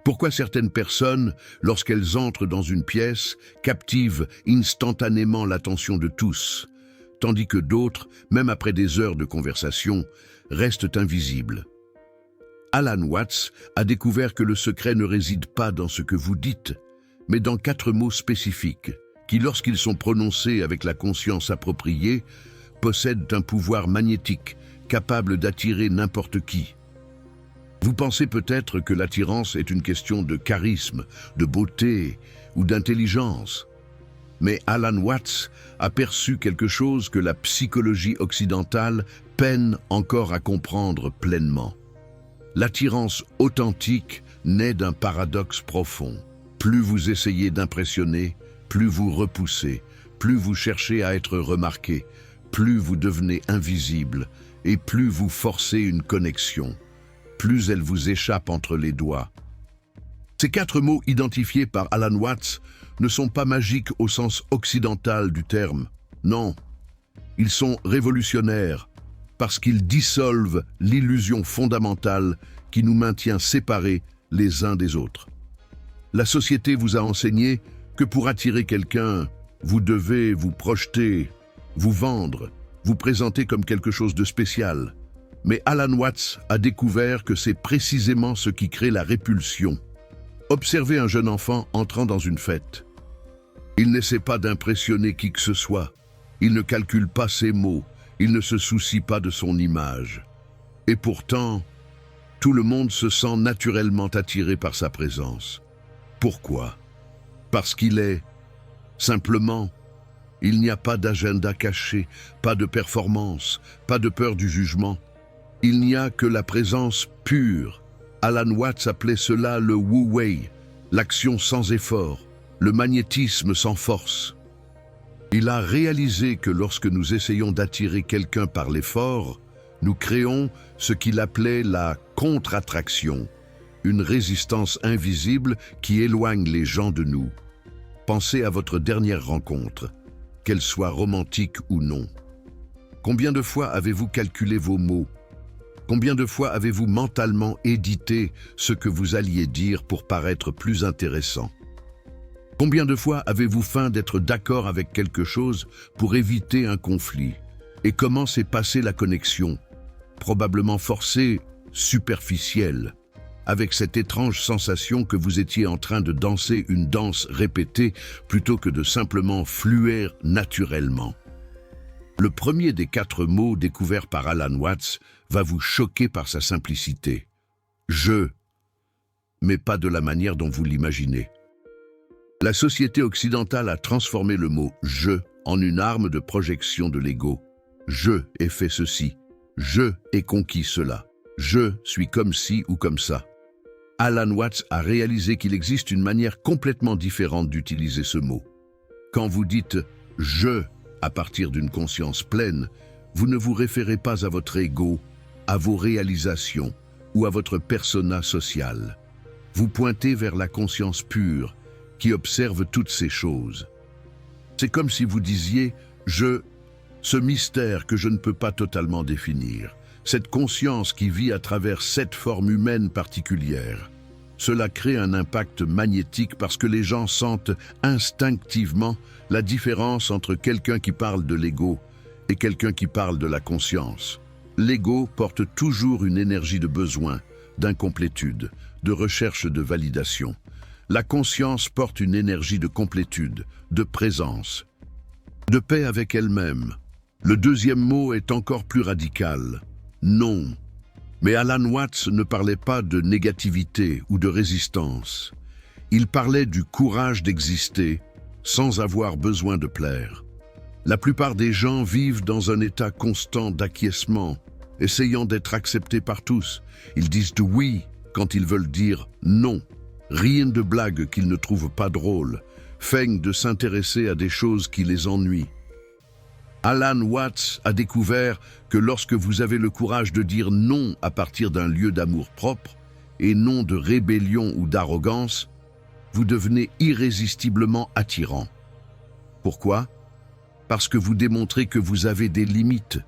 Pourquoi certaines personnes, lorsqu'elles entrent dans une pièce, captivent instantanément l'attention de tous, tandis que d'autres, même après des heures de conversation, restent invisibles? Alan Watts a découvert que le secret ne réside pas dans ce que vous dites, mais dans 4 mots spécifiques, qui, lorsqu'ils sont prononcés avec la conscience appropriée, possèdent un pouvoir magnétique, capable d'attirer n'importe qui. Vous pensez peut-être que l'attirance est une question de charisme, de beauté ou d'intelligence. Mais Alan Watts a perçu quelque chose que la psychologie occidentale peine encore à comprendre pleinement. L'attirance authentique naît d'un paradoxe profond. Plus vous essayez d'impressionner, plus vous repoussez, plus vous cherchez à être remarqué, plus vous devenez invisible et plus vous forcez une connexion, plus elle vous échappe entre les doigts. Ces 4 mots identifiés par Alan Watts ne sont pas magiques au sens occidental du terme. Non, ils sont révolutionnaires parce qu'ils dissolvent l'illusion fondamentale qui nous maintient séparés les uns des autres. La société vous a enseigné que pour attirer quelqu'un, vous devez vous projeter, vous vendre, vous présenter comme quelque chose de spécial. Mais Alan Watts a découvert que c'est précisément ce qui crée la répulsion. Observez un jeune enfant entrant dans une fête. Il n'essaie pas d'impressionner qui que ce soit. Il ne calcule pas ses mots. Il ne se soucie pas de son image. Et pourtant, tout le monde se sent naturellement attiré par sa présence. Pourquoi? Parce qu'il est. Simplement, il n'y a pas d'agenda caché, pas de performance, pas de peur du jugement. Il n'y a que la présence pure. Alan Watts appelait cela le wu-wei, l'action sans effort, le magnétisme sans force. Il a réalisé que lorsque nous essayons d'attirer quelqu'un par l'effort, nous créons ce qu'il appelait la contre-attraction, une résistance invisible qui éloigne les gens de nous. Pensez à votre dernière rencontre, qu'elle soit romantique ou non. Combien de fois avez-vous calculé vos mots? Combien de fois avez-vous mentalement édité ce que vous alliez dire pour paraître plus intéressant? Combien de fois avez-vous feint d'être d'accord avec quelque chose pour éviter un conflit? Et comment s'est passée la connexion? Probablement forcée, superficielle, avec cette étrange sensation que vous étiez en train de danser une danse répétée plutôt que de simplement fluer naturellement. Le premier des 4 mots découverts par Alan Watts va vous choquer par sa simplicité. Je, mais pas de la manière dont vous l'imaginez. La société occidentale a transformé le mot « je » en une arme de projection de l'ego. Je ai fait ceci. Je ai conquis cela. Je suis comme ci ou comme ça. Alan Watts a réalisé qu'il existe une manière complètement différente d'utiliser ce mot. Quand vous dites « je » à partir d'une conscience pleine, vous ne vous référez pas à votre ego, à vos réalisations ou à votre persona social. Vous pointez vers la conscience pure qui observe toutes ces choses. C'est comme si vous disiez « je », ce mystère que je ne peux pas totalement définir, cette conscience qui vit à travers cette forme humaine particulière. Cela crée un impact magnétique parce que les gens sentent instinctivement la différence entre quelqu'un qui parle de l'ego et quelqu'un qui parle de la conscience. L'ego porte toujours une énergie de besoin, d'incomplétude, de recherche de validation. La conscience porte une énergie de complétude, de présence, de paix avec elle-même. Le deuxième mot est encore plus radical. Non. Mais Alan Watts ne parlait pas de négativité ou de résistance. Il parlait du courage d'exister sans avoir besoin de plaire. La plupart des gens vivent dans un état constant d'acquiescement, essayant d'être acceptés par tous. Ils disent oui quand ils veulent dire non. Rien de blagues qu'ils ne trouvent pas drôles, feignent de s'intéresser à des choses qui les ennuient. Alan Watts a découvert que lorsque vous avez le courage de dire non à partir d'un lieu d'amour-propre et non de rébellion ou d'arrogance, vous devenez irrésistiblement attirant. Pourquoi? Parce que vous démontrez que vous avez des limites,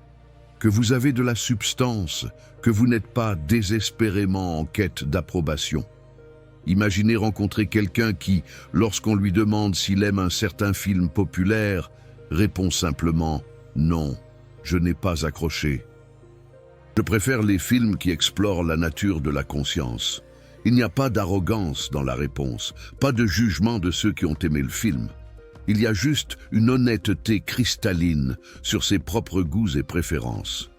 que vous avez de la substance, que vous n'êtes pas désespérément en quête d'approbation. Imaginez rencontrer quelqu'un qui, lorsqu'on lui demande s'il aime un certain film populaire, répond simplement « Non, je n'ai pas accroché ». Je préfère les films qui explorent la nature de la conscience. Il n'y a pas d'arrogance dans la réponse, pas de jugement de ceux qui ont aimé le film. Il y a juste une honnêteté cristalline sur ses propres goûts et préférences.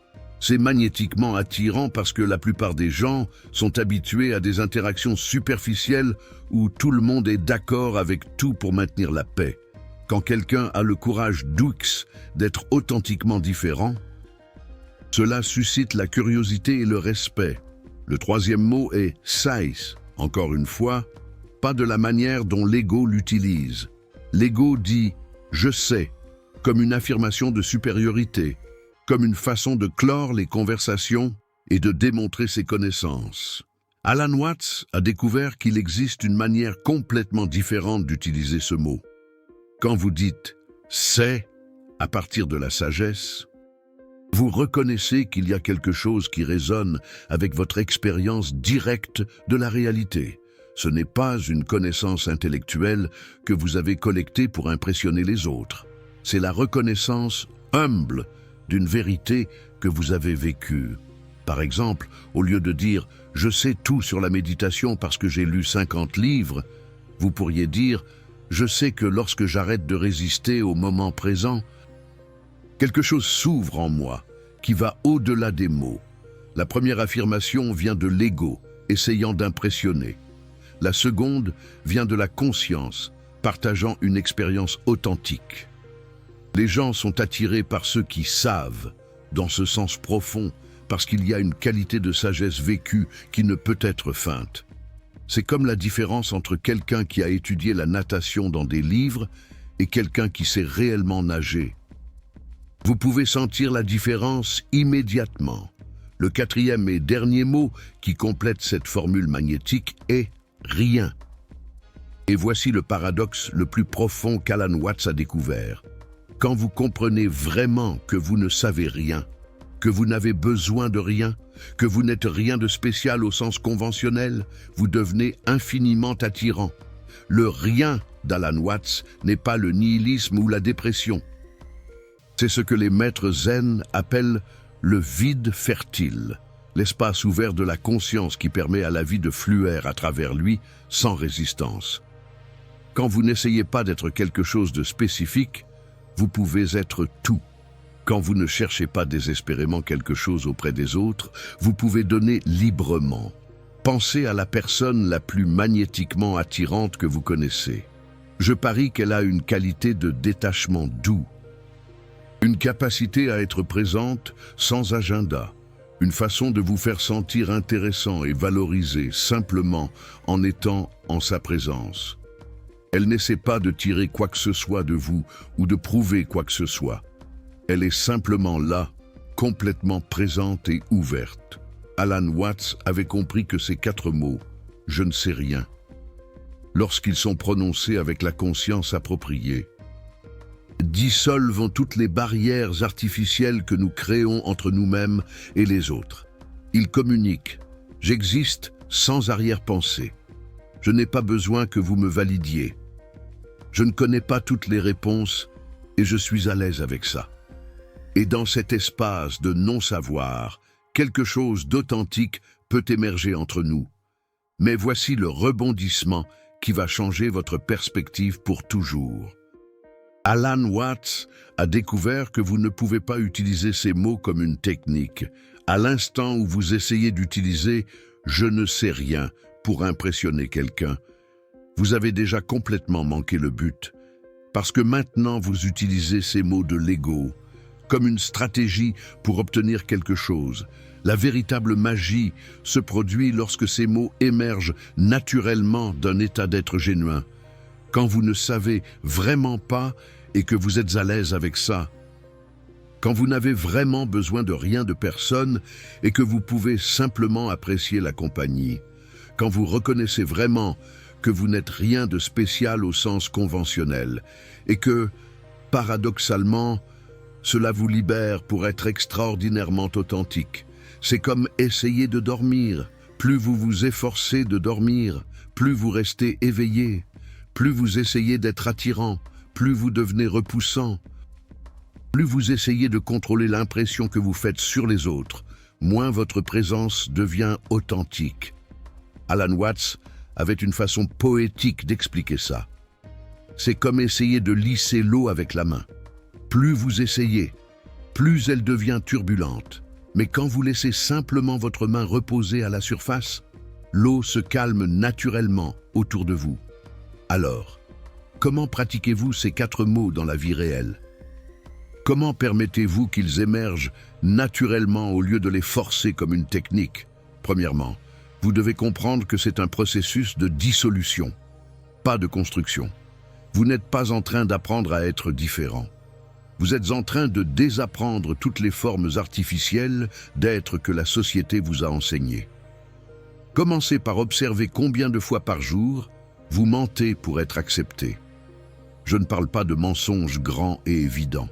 C'est magnétiquement attirant parce que la plupart des gens sont habitués à des interactions superficielles où tout le monde est d'accord avec tout pour maintenir la paix. Quand quelqu'un a le courage d'être authentiquement différent, cela suscite la curiosité et le respect. Le troisième mot est « sais ». Encore une fois, pas de la manière dont l'ego l'utilise. L'ego dit « je sais » comme une affirmation de supériorité, comme une façon de clore les conversations et de démontrer ses connaissances. Alan Watts a découvert qu'il existe une manière complètement différente d'utiliser ce mot. Quand vous dites « c'est » à partir de la sagesse, vous reconnaissez qu'il y a quelque chose qui résonne avec votre expérience directe de la réalité. Ce n'est pas une connaissance intellectuelle que vous avez collectée pour impressionner les autres. C'est la reconnaissance humble d'une vérité que vous avez vécue. Par exemple, au lieu de dire « je sais tout sur la méditation parce que j'ai lu 50 livres », vous pourriez dire « je sais que lorsque j'arrête de résister au moment présent, quelque chose s'ouvre en moi qui va au-delà des mots. La première affirmation vient de l'ego, essayant d'impressionner. La seconde vient de la conscience, partageant une expérience authentique. Les gens sont attirés par ceux qui savent, dans ce sens profond, parce qu'il y a une qualité de sagesse vécue qui ne peut être feinte. C'est comme la différence entre quelqu'un qui a étudié la natation dans des livres et quelqu'un qui sait réellement nager. Vous pouvez sentir la différence immédiatement. Le quatrième et dernier mot qui complète cette formule magnétique est « rien ». Et voici le paradoxe le plus profond qu'Alan Watts a découvert. Quand vous comprenez vraiment que vous ne savez rien, que vous n'avez besoin de rien, que vous n'êtes rien de spécial au sens conventionnel, vous devenez infiniment attirant. Le rien d'Alan Watts n'est pas le nihilisme ou la dépression. C'est ce que les maîtres zen appellent le vide fertile, l'espace ouvert de la conscience qui permet à la vie de fluer à travers lui sans résistance. Quand vous n'essayez pas d'être quelque chose de spécifique, vous pouvez être tout. Quand vous ne cherchez pas désespérément quelque chose auprès des autres, vous pouvez donner librement. Pensez à la personne la plus magnétiquement attirante que vous connaissez. Je parie qu'elle a une qualité de détachement doux, une capacité à être présente sans agenda, une façon de vous faire sentir intéressant et valorisé simplement en étant en sa présence. Elle n'essaie pas de tirer quoi que ce soit de vous ou de prouver quoi que ce soit. Elle est simplement là, complètement présente et ouverte. Alan Watts avait compris que ces 4 mots, « je ne sais rien », lorsqu'ils sont prononcés avec la conscience appropriée, dissolvent toutes les barrières artificielles que nous créons entre nous-mêmes et les autres. Ils communiquent. J'existe sans arrière-pensée. Je n'ai pas besoin que vous me validiez. Je ne connais pas toutes les réponses et je suis à l'aise avec ça. Et dans cet espace de non-savoir, quelque chose d'authentique peut émerger entre nous. Mais voici le rebondissement qui va changer votre perspective pour toujours. Alan Watts a découvert que vous ne pouvez pas utiliser ces mots comme une technique. À l'instant où vous essayez d'utiliser « je ne sais rien » pour impressionner quelqu'un, vous avez déjà complètement manqué le but. Parce que maintenant vous utilisez ces mots de l'ego comme une stratégie pour obtenir quelque chose. La véritable magie se produit lorsque ces mots émergent naturellement d'un état d'être génuin. Quand vous ne savez vraiment pas et que vous êtes à l'aise avec ça. Quand vous n'avez vraiment besoin de rien de personne et que vous pouvez simplement apprécier la compagnie. Quand vous reconnaissez vraiment que vous n'êtes rien de spécial au sens conventionnel et que, paradoxalement, cela vous libère pour être extraordinairement authentique. C'est comme essayer de dormir. Plus vous vous efforcez de dormir, plus vous restez éveillé, plus vous essayez d'être attirant, plus vous devenez repoussant, plus vous essayez de contrôler l'impression que vous faites sur les autres, moins votre présence devient authentique. Alan Watts avait une façon poétique d'expliquer ça. C'est comme essayer de lisser l'eau avec la main. Plus vous essayez, plus elle devient turbulente. Mais quand vous laissez simplement votre main reposer à la surface, l'eau se calme naturellement autour de vous. Alors, comment pratiquez-vous ces 4 mots dans la vie réelle? Comment permettez-vous qu'ils émergent naturellement au lieu de les forcer comme une technique? Premièrement, vous devez comprendre que c'est un processus de dissolution, pas de construction. Vous n'êtes pas en train d'apprendre à être différent. Vous êtes en train de désapprendre toutes les formes artificielles d'être que la société vous a enseignées. Commencez par observer combien de fois par jour vous mentez pour être accepté. Je ne parle pas de mensonges grands et évidents.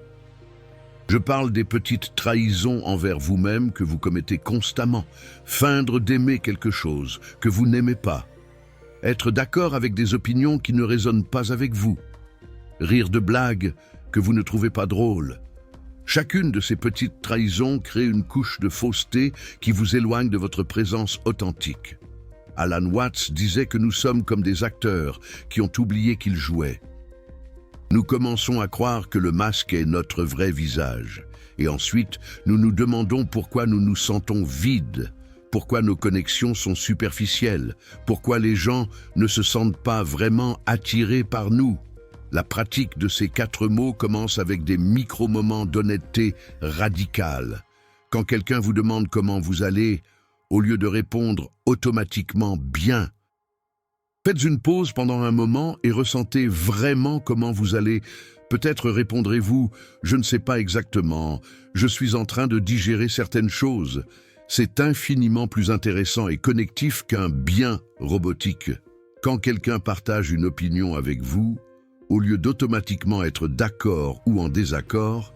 Je parle des petites trahisons envers vous-même que vous commettez constamment. Feindre d'aimer quelque chose que vous n'aimez pas. Être d'accord avec des opinions qui ne résonnent pas avec vous. Rire de blagues que vous ne trouvez pas drôles. Chacune de ces petites trahisons crée une couche de fausseté qui vous éloigne de votre présence authentique. Alan Watts disait que nous sommes comme des acteurs qui ont oublié qu'ils jouaient. Nous commençons à croire que le masque est notre vrai visage. Et ensuite, nous nous demandons pourquoi nous nous sentons vides, pourquoi nos connexions sont superficielles, pourquoi les gens ne se sentent pas vraiment attirés par nous. La pratique de ces 4 mots commence avec des micro-moments d'honnêteté radicale. Quand quelqu'un vous demande comment vous allez, au lieu de répondre automatiquement « bien », faites une pause pendant un moment et ressentez vraiment comment vous allez. Peut-être répondrez-vous « je ne sais pas exactement, je suis en train de digérer certaines choses ». C'est infiniment plus intéressant et connectif qu'un « bien » robotique. Quand quelqu'un partage une opinion avec vous, au lieu d'automatiquement être d'accord ou en désaccord,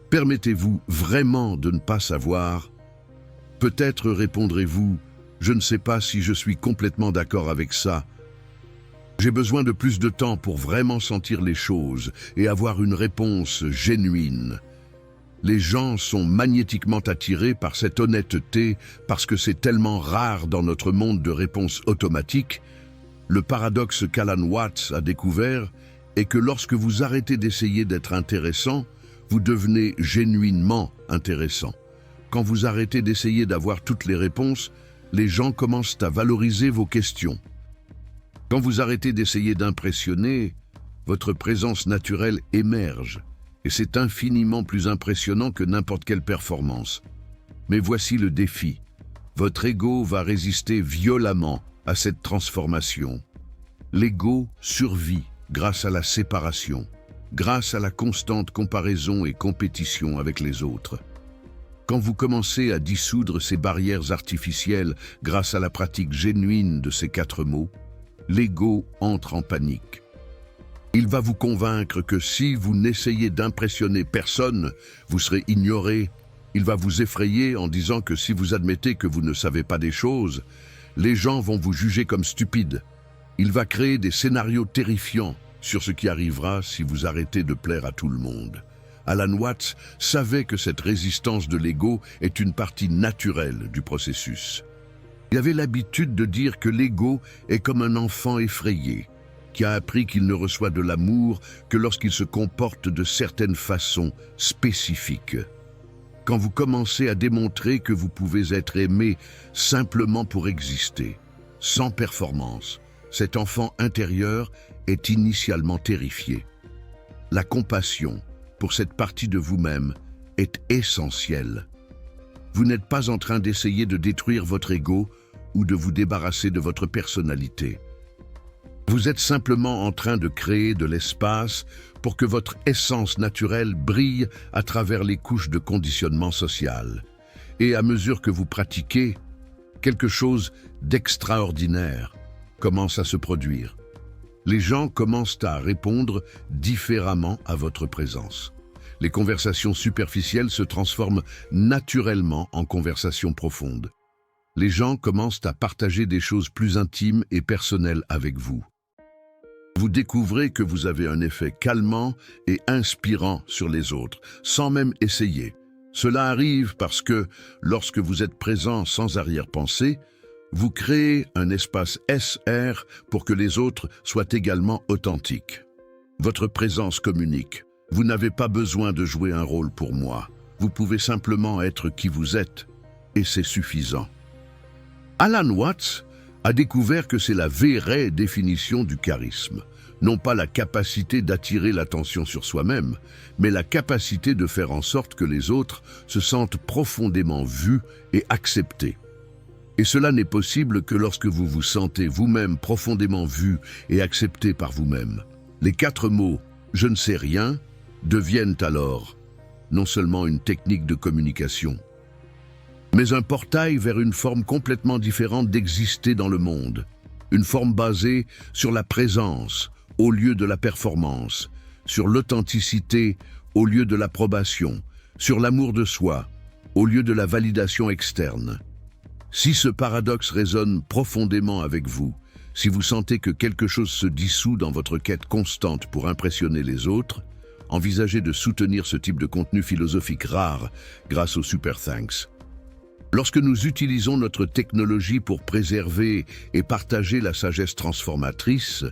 permettez-vous vraiment de ne pas savoir. Peut-être répondrez-vous « je ne sais pas si je suis complètement d'accord avec ça ». J'ai besoin de plus de temps pour vraiment sentir les choses et avoir une réponse génuine. Les gens sont magnétiquement attirés par cette honnêteté parce que c'est tellement rare dans notre monde de réponses automatiques. Le paradoxe qu'Alan Watts a découvert est que lorsque vous arrêtez d'essayer d'être intéressant, vous devenez genuinement intéressant. Quand vous arrêtez d'essayer d'avoir toutes les réponses, les gens commencent à valoriser vos questions. Quand vous arrêtez d'essayer d'impressionner, votre présence naturelle émerge, et c'est infiniment plus impressionnant que n'importe quelle performance. Mais voici le défi. Votre ego va résister violemment à cette transformation. L'ego survit grâce à la séparation, grâce à la constante comparaison et compétition avec les autres. Quand vous commencez à dissoudre ces barrières artificielles grâce à la pratique génuine de ces 4 mots, l'ego entre en panique. Il va vous convaincre que si vous n'essayez d'impressionner personne, vous serez ignoré. Il va vous effrayer en disant que si vous admettez que vous ne savez pas des choses, les gens vont vous juger comme stupide. Il va créer des scénarios terrifiants sur ce qui arrivera si vous arrêtez de plaire à tout le monde. Alan Watts savait que cette résistance de l'ego est une partie naturelle du processus. Il avait l'habitude de dire que l'ego est comme un enfant effrayé, qui a appris qu'il ne reçoit de l'amour que lorsqu'il se comporte de certaines façons spécifiques. Quand vous commencez à démontrer que vous pouvez être aimé simplement pour exister, sans performance, cet enfant intérieur est initialement terrifié. La compassion pour cette partie de vous-même est essentielle. Vous n'êtes pas en train d'essayer de détruire votre ego ou de vous débarrasser de votre personnalité. Vous êtes simplement en train de créer de l'espace pour que votre essence naturelle brille à travers les couches de conditionnement social. Et à mesure que vous pratiquez, quelque chose d'extraordinaire commence à se produire. Les gens commencent à répondre différemment à votre présence. Les conversations superficielles se transforment naturellement en conversations profondes. Les gens commencent à partager des choses plus intimes et personnelles avec vous. Vous découvrez que vous avez un effet calmant et inspirant sur les autres, sans même essayer. Cela arrive parce que, lorsque vous êtes présent sans arrière-pensée, vous créez un espace SR pour que les autres soient également authentiques. Votre présence communique. Vous n'avez pas besoin de jouer un rôle pour moi. Vous pouvez simplement être qui vous êtes, et c'est suffisant. Alan Watts a découvert que c'est la vraie définition du charisme. Non pas la capacité d'attirer l'attention sur soi-même, mais la capacité de faire en sorte que les autres se sentent profondément vus et acceptés. Et cela n'est possible que lorsque vous vous sentez vous-même profondément vu et accepté par vous-même. Les 4 mots « je ne sais rien » deviennent alors non seulement une technique de communication, mais un portail vers une forme complètement différente d'exister dans le monde. Une forme basée sur la présence au lieu de la performance, sur l'authenticité au lieu de l'approbation, sur l'amour de soi au lieu de la validation externe. Si ce paradoxe résonne profondément avec vous, si vous sentez que quelque chose se dissout dans votre quête constante pour impressionner les autres, envisagez de soutenir ce type de contenu philosophique rare grâce au Super Thanks. Lorsque nous utilisons notre technologie pour préserver et partager la sagesse transformatrice,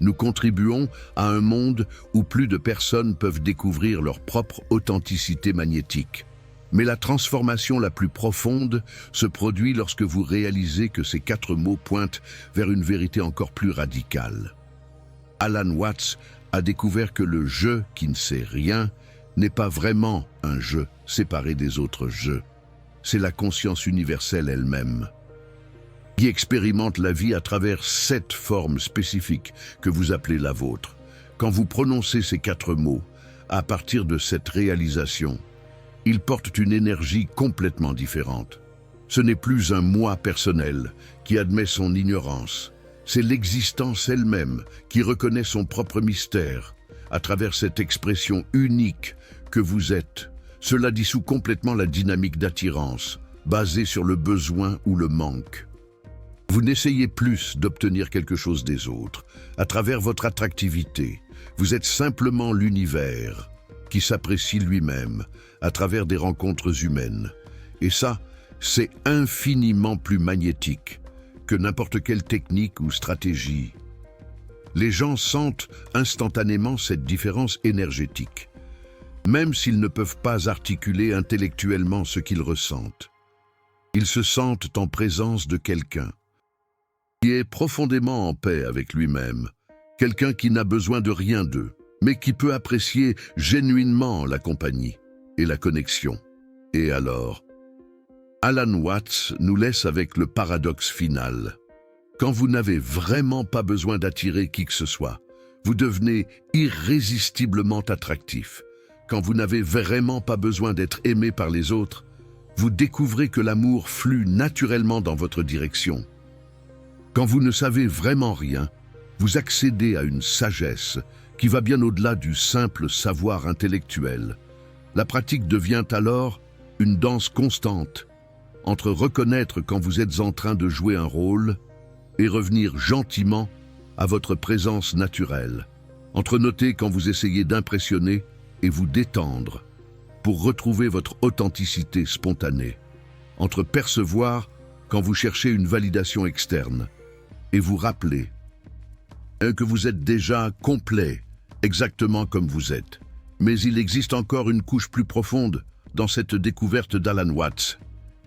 nous contribuons à un monde où plus de personnes peuvent découvrir leur propre authenticité magnétique. Mais la transformation la plus profonde se produit lorsque vous réalisez que ces 4 mots pointent vers une vérité encore plus radicale. Alan Watts a découvert que le « je qui ne sait rien » n'est pas vraiment un « je » séparé des autres « je ». C'est la conscience universelle elle-même, qui expérimente la vie à travers 7 formes spécifiques que vous appelez la vôtre. Quand vous prononcez ces 4 mots, à partir de cette réalisation, ils portent une énergie complètement différente. Ce n'est plus un moi personnel qui admet son ignorance. C'est l'existence elle-même qui reconnaît son propre mystère à travers cette expression unique que vous êtes. Cela dissout complètement la dynamique d'attirance, basée sur le besoin ou le manque. Vous n'essayez plus d'obtenir quelque chose des autres. À travers votre attractivité, vous êtes simplement l'univers qui s'apprécie lui-même à travers des rencontres humaines. Et ça, c'est infiniment plus magnétique que n'importe quelle technique ou stratégie. Les gens sentent instantanément cette différence énergétique, même s'ils ne peuvent pas articuler intellectuellement ce qu'ils ressentent. Ils se sentent en présence de quelqu'un qui est profondément en paix avec lui-même, quelqu'un qui n'a besoin de rien d'eux, mais qui peut apprécier génuinement la compagnie et la connexion. Et alors, Alan Watts nous laisse avec le paradoxe final. Quand vous n'avez vraiment pas besoin d'attirer qui que ce soit, vous devenez irrésistiblement attractif. Quand vous n'avez vraiment pas besoin d'être aimé par les autres, vous découvrez que l'amour flue naturellement dans votre direction. Quand vous ne savez vraiment rien, vous accédez à une sagesse qui va bien au-delà du simple savoir intellectuel. La pratique devient alors une danse constante entre reconnaître quand vous êtes en train de jouer un rôle et revenir gentiment à votre présence naturelle, entre noter quand vous essayez d'impressionner et vous détendre pour retrouver votre authenticité spontanée, entre percevoir quand vous cherchez une validation externe et vous rappeler que vous êtes déjà complet, exactement comme vous êtes. Mais il existe encore une couche plus profonde dans cette découverte d'Alan Watts.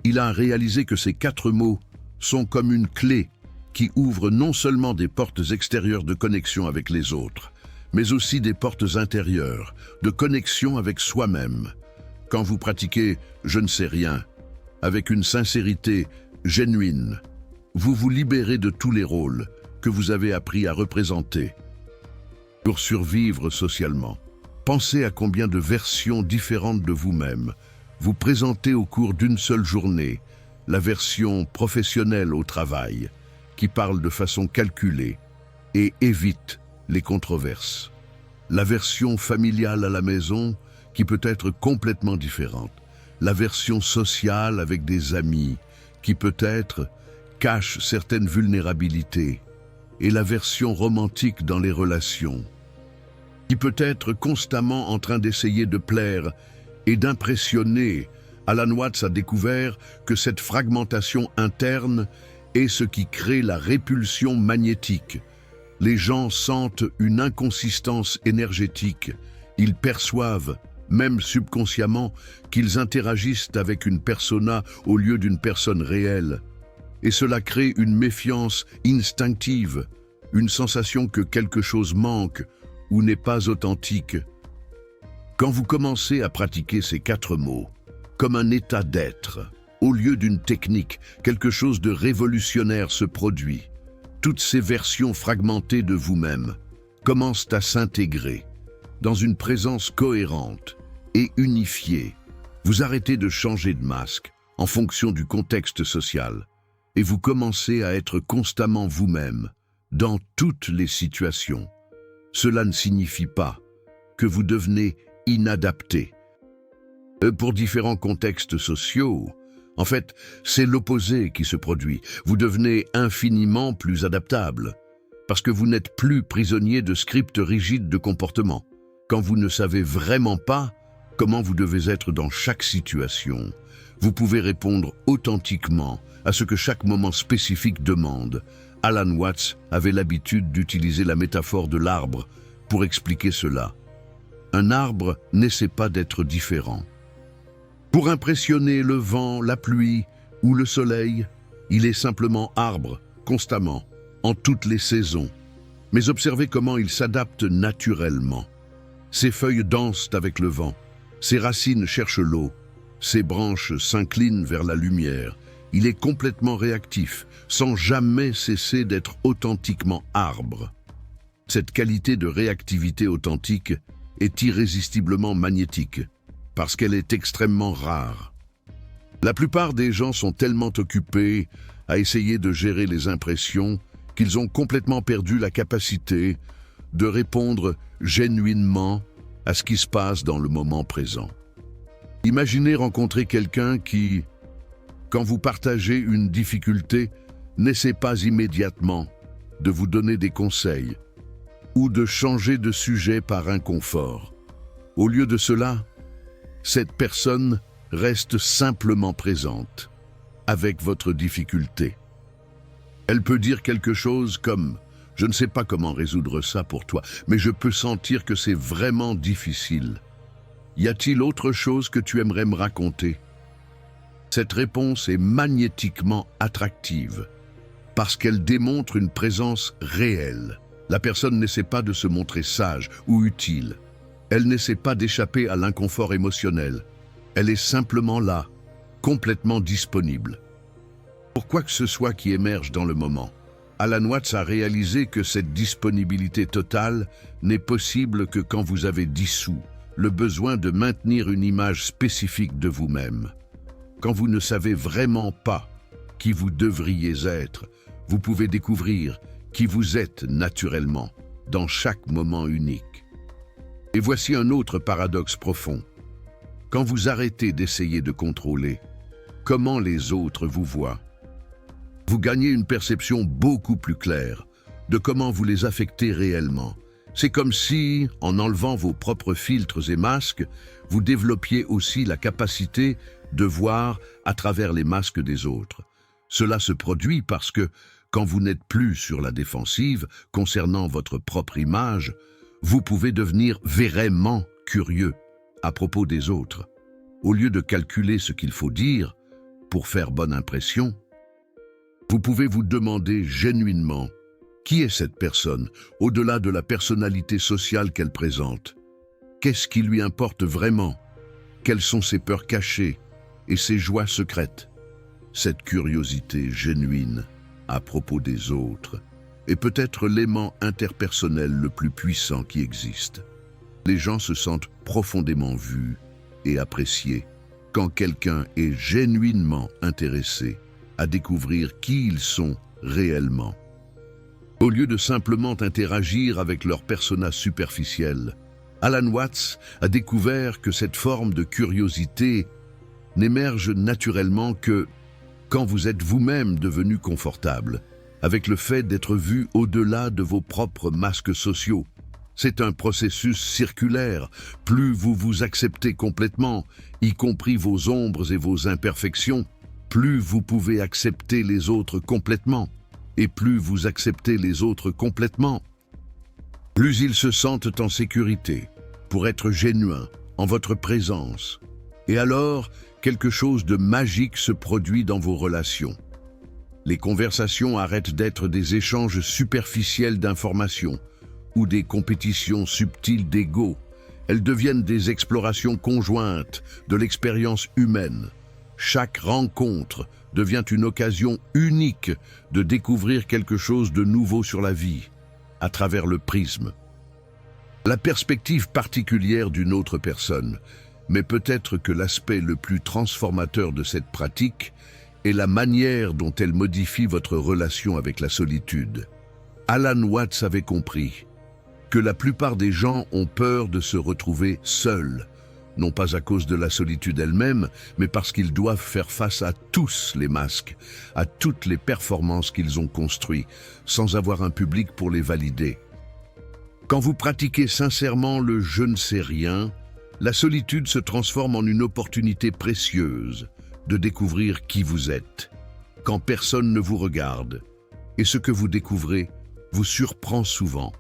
Il a réalisé que ces 4 mots sont comme une clé qui ouvre non seulement des portes extérieures de connexion avec les autres, mais aussi des portes intérieures de connexion avec soi-même. Quand vous pratiquez « je ne sais rien » avec une sincérité génuine, vous vous libérez de tous les rôles que vous avez appris à représenter pour survivre socialement. Pensez à combien de versions différentes de vous-même vous présentez au cours d'une seule journée. La version professionnelle au travail, qui parle de façon calculée et évite les controverses. La version familiale à la maison, qui peut être complètement différente. La version sociale avec des amis, qui peut-être cache certaines vulnérabilités, et la version romantique dans les relations, qui peut être constamment en train d'essayer de plaire et d'impressionner. Alan Watts a découvert que cette fragmentation interne est ce qui crée la répulsion magnétique. Les gens sentent une inconsistance énergétique. Ils perçoivent, même subconsciemment, qu'ils interagissent avec une persona au lieu d'une personne réelle. Et cela crée une méfiance instinctive, une sensation que quelque chose manque ou n'est pas authentique. Quand vous commencez à pratiquer ces 4 mots, comme un état d'être, au lieu d'une technique, quelque chose de révolutionnaire se produit. Toutes ces versions fragmentées de vous-même commencent à s'intégrer dans une présence cohérente et unifiée. Vous arrêtez de changer de masque en fonction du contexte social et vous commencez à être constamment vous-même dans toutes les situations. Cela ne signifie pas que vous devenez inadapté. Pour différents contextes sociaux, en fait, c'est l'opposé qui se produit. Vous devenez infiniment plus adaptable, parce que vous n'êtes plus prisonnier de scripts rigides de comportement. Quand vous ne savez vraiment pas comment vous devez être dans chaque situation, vous pouvez répondre authentiquement à ce que chaque moment spécifique demande. Alan Watts avait l'habitude d'utiliser la métaphore de l'arbre pour expliquer cela. Un arbre n'essaie pas d'être différent. Pour impressionner le vent, la pluie ou le soleil, il est simplement arbre, constamment, en toutes les saisons. Mais observez comment il s'adapte naturellement. Ses feuilles dansent avec le vent, ses racines cherchent l'eau, ses branches s'inclinent vers la lumière. Il est complètement réactif, sans jamais cesser d'être authentiquement arbre. Cette qualité de réactivité authentique est irrésistiblement magnétique, parce qu'elle est extrêmement rare. La plupart des gens sont tellement occupés à essayer de gérer les impressions qu'ils ont complètement perdu la capacité de répondre genuinement à ce qui se passe dans le moment présent. Imaginez rencontrer quelqu'un qui, quand vous partagez une difficulté, n'essaie pas immédiatement de vous donner des conseils ou de changer de sujet par inconfort. Au lieu de cela, cette personne reste simplement présente avec votre difficulté. Elle peut dire quelque chose comme « Je ne sais pas comment résoudre ça pour toi, mais je peux sentir que c'est vraiment difficile. Y a-t-il autre chose que tu aimerais me raconter ?» Cette réponse est magnétiquement attractive parce qu'elle démontre une présence réelle. La personne n'essaie pas de se montrer sage ou utile. Elle n'essaie pas d'échapper à l'inconfort émotionnel. Elle est simplement là, complètement disponible. Pour quoi que ce soit qui émerge dans le moment, Alan Watts a réalisé que cette disponibilité totale n'est possible que quand vous avez dissous le besoin de maintenir une image spécifique de vous-même. Quand vous ne savez vraiment pas qui vous devriez être, vous pouvez découvrir qui vous êtes naturellement, dans chaque moment unique. Et voici un autre paradoxe profond. Quand vous arrêtez d'essayer de contrôler comment les autres vous voient, vous gagnez une perception beaucoup plus claire de comment vous les affectez réellement. C'est comme si, en enlevant vos propres filtres et masques, vous développiez aussi la capacité de voir à travers les masques des autres. Cela se produit parce que, quand vous n'êtes plus sur la défensive concernant votre propre image, vous pouvez devenir vraiment curieux à propos des autres. Au lieu de calculer ce qu'il faut dire pour faire bonne impression, vous pouvez vous demander genuinement qui est cette personne, au-delà de la personnalité sociale qu'elle présente. Qu'est-ce qui lui importe vraiment? Quelles sont ses peurs cachées et ses joies secrètes? Cette curiosité génuine à propos des autres est peut-être l'aimant interpersonnel le plus puissant qui existe. Les gens se sentent profondément vus et appréciés quand quelqu'un est genuinement intéressé à découvrir qui ils sont réellement. Au lieu de simplement interagir avec leur persona superficiel, Alan Watts a découvert que cette forme de curiosité n'émerge naturellement que quand vous êtes vous-même devenu confortable, avec le fait d'être vu au-delà de vos propres masques sociaux. C'est un processus circulaire. Plus vous vous acceptez complètement, y compris vos ombres et vos imperfections, plus vous pouvez accepter les autres complètement. Et plus vous acceptez les autres complètement, plus ils se sentent en sécurité, pour être génuins, en votre présence. Et alors, quelque chose de magique se produit dans vos relations. Les conversations arrêtent d'être des échanges superficiels d'informations ou des compétitions subtiles d'ego. Elles deviennent des explorations conjointes de l'expérience humaine. Chaque rencontre devient une occasion unique de découvrir quelque chose de nouveau sur la vie, à travers le prisme. La perspective particulière d'une autre personne, mais peut-être que l'aspect le plus transformateur de cette pratique est la manière dont elle modifie votre relation avec la solitude. Alan Watts avait compris que la plupart des gens ont peur de se retrouver seuls, non pas à cause de la solitude elle-même, mais parce qu'ils doivent faire face à tous les masques, à toutes les performances qu'ils ont construites, sans avoir un public pour les valider. Quand vous pratiquez sincèrement le « je ne sais rien », la solitude se transforme en une opportunité précieuse de découvrir qui vous êtes, quand personne ne vous regarde. Et ce que vous découvrez vous surprend souvent.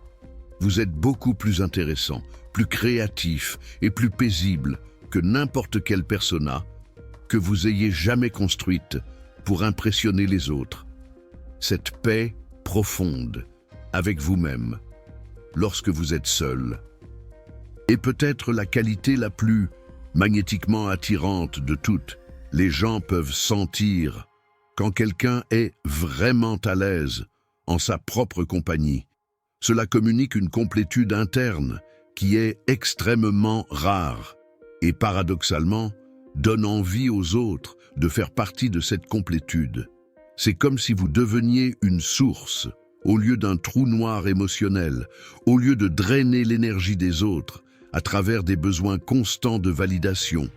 Vous êtes beaucoup plus intéressant, plus créatif et plus paisible que n'importe quel persona que vous ayez jamais construite pour impressionner les autres. Cette paix profonde avec vous-même, lorsque vous êtes seul, est peut-être la qualité la plus magnétiquement attirante de toutes. Les gens peuvent sentir quand quelqu'un est vraiment à l'aise en sa propre compagnie. Cela communique une complétude interne qui est extrêmement rare et paradoxalement donne envie aux autres de faire partie de cette complétude. C'est comme si vous deveniez une source au lieu d'un trou noir émotionnel, au lieu de drainer l'énergie des autres à travers des besoins constants de validation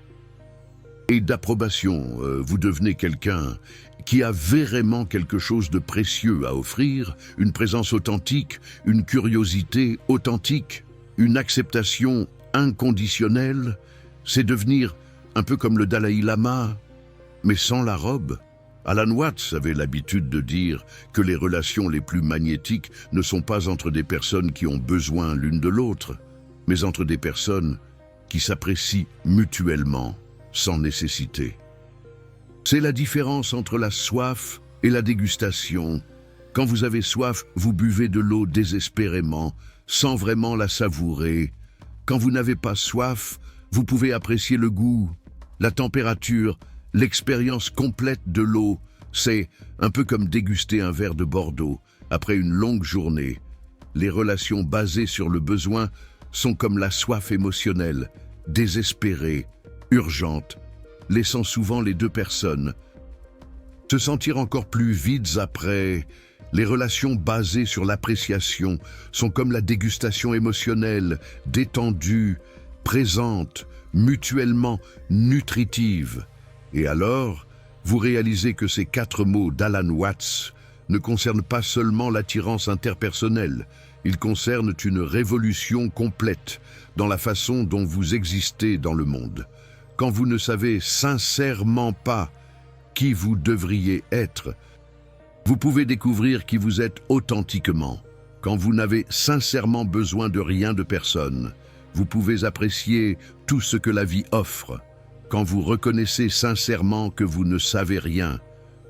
et d'approbation. Vous devenez quelqu'un qui a vraiment quelque chose de précieux à offrir, une présence authentique, une curiosité authentique, une acceptation inconditionnelle. C'est devenir un peu comme le Dalai Lama, mais sans la robe. Alan Watts avait l'habitude de dire que les relations les plus magnétiques ne sont pas entre des personnes qui ont besoin l'une de l'autre, mais entre des personnes qui s'apprécient mutuellement, sans nécessité. C'est la différence entre la soif et la dégustation. Quand vous avez soif, vous buvez de l'eau désespérément, sans vraiment la savourer. Quand vous n'avez pas soif, vous pouvez apprécier le goût, la température, l'expérience complète de l'eau. C'est un peu comme déguster un verre de Bordeaux après une longue journée. Les relations basées sur le besoin sont comme la soif émotionnelle, désespérée, urgente, laissant souvent les deux personnes se sentir encore plus vides après. Les relations basées sur l'appréciation sont comme la dégustation émotionnelle, détendue, présente, mutuellement nutritive. Et alors, vous réalisez que ces 4 mots d'Alan Watts ne concernent pas seulement l'attirance interpersonnelle, ils concernent une révolution complète dans la façon dont vous existez dans le monde. Quand vous ne savez sincèrement pas qui vous devriez être, vous pouvez découvrir qui vous êtes authentiquement. Quand vous n'avez sincèrement besoin de rien de personne, vous pouvez apprécier tout ce que la vie offre. Quand vous reconnaissez sincèrement que vous ne savez rien,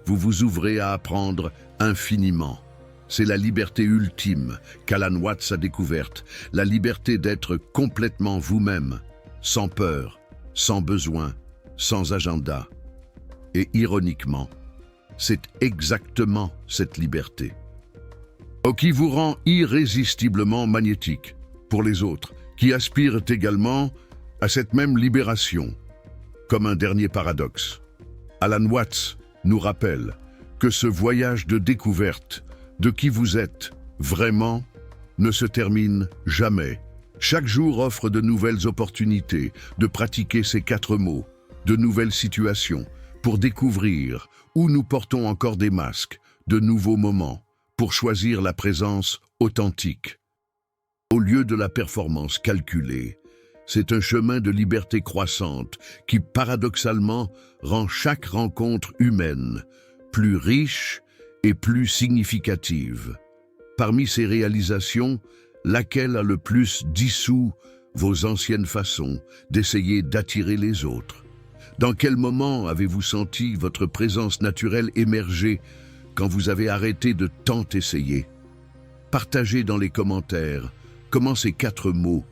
vous vous ouvrez à apprendre infiniment. C'est la liberté ultime qu'Alan Watts a découverte, la liberté d'être complètement vous-même, sans peur, sans besoin, sans agenda. Et ironiquement, c'est exactement cette liberté qui vous rend irrésistiblement magnétique pour les autres, qui aspirent également à cette même libération. Comme un dernier paradoxe, Alan Watts nous rappelle que ce voyage de découverte de qui vous êtes vraiment ne se termine jamais. Chaque jour offre de nouvelles opportunités de pratiquer ces 4 mots, de nouvelles situations, pour découvrir Ou nous portons encore des masques, de nouveaux moments, pour choisir la présence authentique. Au lieu de la performance calculée, c'est un chemin de liberté croissante qui, paradoxalement, rend chaque rencontre humaine plus riche et plus significative. Parmi ces réalisations, laquelle a le plus dissous vos anciennes façons d'essayer d'attirer les autres? Dans quel moment avez-vous senti votre présence naturelle émerger quand vous avez arrêté de tant essayer? Partagez dans les commentaires comment ces 4 mots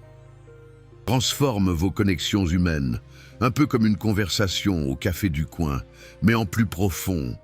transforment vos connexions humaines, un peu comme une conversation au café du coin, mais en plus profond,